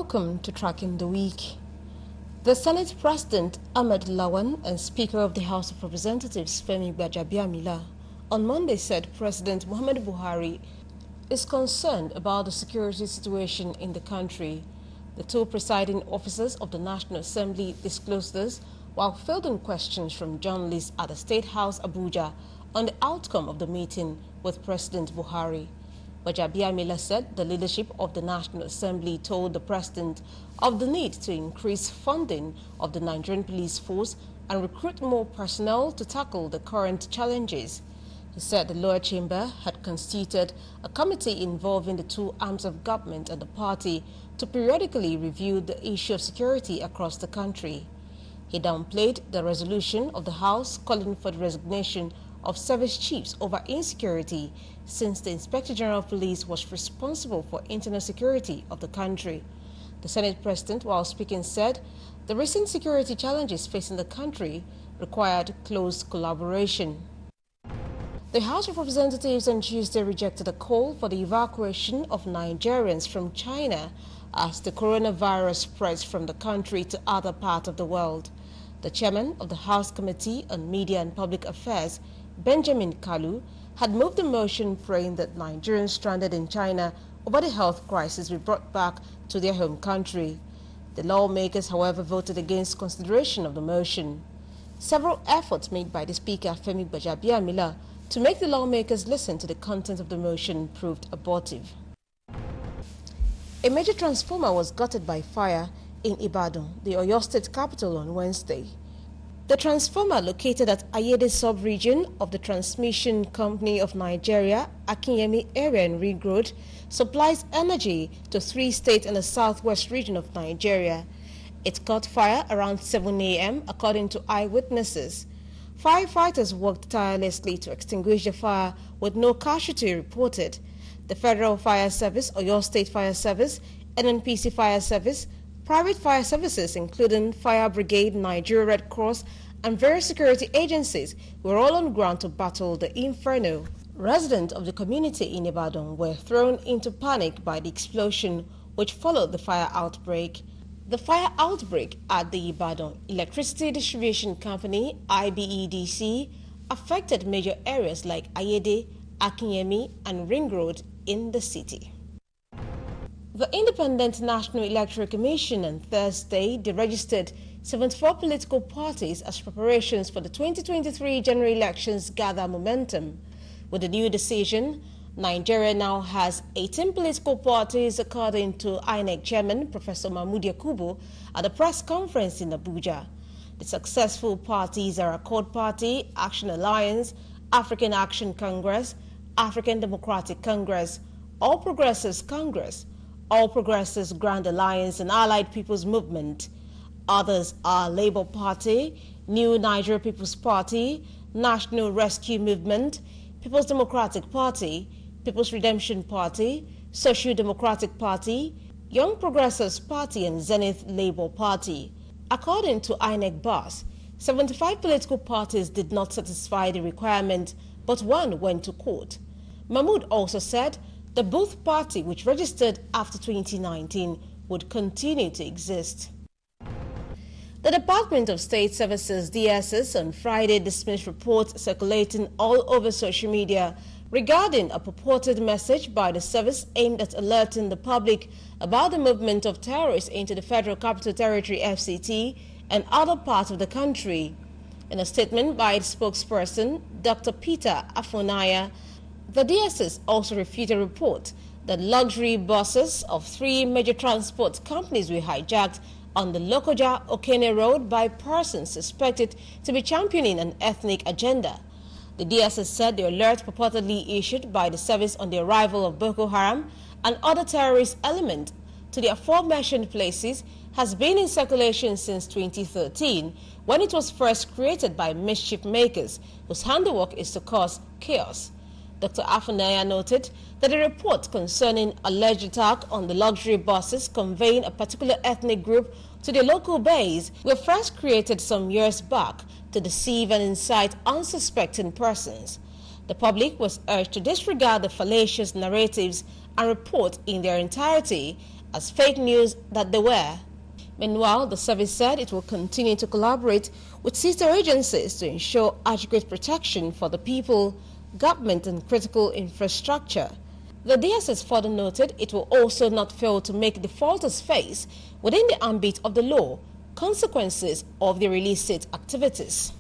Welcome to Tracking the Week. The Senate President Ahmed Lawan and Speaker of the House of Representatives Femi Gbajabiamila on Monday said President Muhammadu Buhari is concerned about the security situation in the country. The two presiding officers of the National Assembly disclosed this while fielding questions from journalists at the State House Abuja on the outcome of the meeting with President Buhari. Gbajabiamila said the leadership of the National Assembly told the President of the need to increase funding of the Nigerian police force and recruit more personnel to tackle the current challenges. He said the lower chamber had constituted a committee involving the two arms of government and the party to periodically review the issue of security across the country. He downplayed the resolution of the House calling for the resignation of service chiefs over insecurity since the Inspector General of Police was responsible for internal security of the country. The Senate President, while speaking, said the recent security challenges facing the country required close collaboration. The House of Representatives on Tuesday rejected a call for the evacuation of Nigerians from China as the coronavirus spreads from the country to other parts of the world. The chairman of the House Committee on Media and Public Affairs, Benjamin Kalu, had moved a motion praying that Nigerians stranded in China over the health crisis be brought back to their home country. The lawmakers, however, voted against consideration of the motion. Several efforts made by the Speaker, Femi Gbajabiamila, to make the lawmakers listen to the content of the motion proved abortive. A major transformer was gutted by fire in Ibadan, the Oyo State capital, on Wednesday. The transformer, located at Ayede sub-region of the Transmission Company of Nigeria, Akinyemi area in Ring Road, supplies energy to 3 states in the southwest region of Nigeria. It caught fire around 7 a.m. according to eyewitnesses. Firefighters worked tirelessly to extinguish the fire with no casualty reported. The Federal Fire Service, Oyo State Fire Service, NNPC Fire Service, private fire services including Fire Brigade, Nigeria Red Cross, and various security agencies were all on ground to battle the inferno. Residents of the community in Ibadan were thrown into panic by the explosion which followed the fire outbreak. The fire outbreak at the Ibadan Electricity Distribution Company, IBEDC, affected major areas like Ayede, Akinyemi, and Ring Road in the city. The Independent National Electoral Commission on Thursday deregistered 74 political parties as preparations for the 2023 general elections gather momentum. With the new decision, Nigeria now has 18 political parties, according to INEC Chairman Professor Mahmood Yakubu at a press conference in Abuja. The successful parties are Accord Party, Action Alliance, African Action Congress, African Democratic Congress, All Progressives Congress, All Progressives Grand Alliance, and Allied People's Movement. Others are Labour Party, New Nigeria People's Party, National Rescue Movement, People's Democratic Party, People's Redemption Party, Social Democratic Party, Young Progressives Party, and Zenith Labour Party. According to INEC BAS, 75 political parties did not satisfy the requirement, but one went to court. Mahmood also said the Booth Party, which registered after 2019, would continue to exist. The Department of State Services, DSS, on Friday dismissed reports circulating all over social media regarding a purported message by the service aimed at alerting the public about the movement of terrorists into the Federal Capital Territory, FCT, and other parts of the country. In a statement by its spokesperson, Dr. Peter Afonaya, the DSS also refuted a report that luxury buses of 3 major transport companies were hijacked on the Lokoja Okene Road by persons suspected to be championing an ethnic agenda. The DSS said the alert purportedly issued by the service on the arrival of Boko Haram and other terrorist elements to the aforementioned places has been in circulation since 2013, when it was first created by mischief makers whose handiwork is to cause chaos. Dr. Afonaya noted that a report concerning alleged attack on the luxury buses conveying a particular ethnic group to the local base were first created some years back to deceive and incite unsuspecting persons. The public was urged to disregard the fallacious narratives and report in their entirety as fake news that they were. Meanwhile, the service said it will continue to collaborate with sister agencies to ensure adequate protection for the people, government and critical infrastructure. The DSS further noted it will also not fail to make defaulters face, within the ambit of the law, consequences of their illicit activities.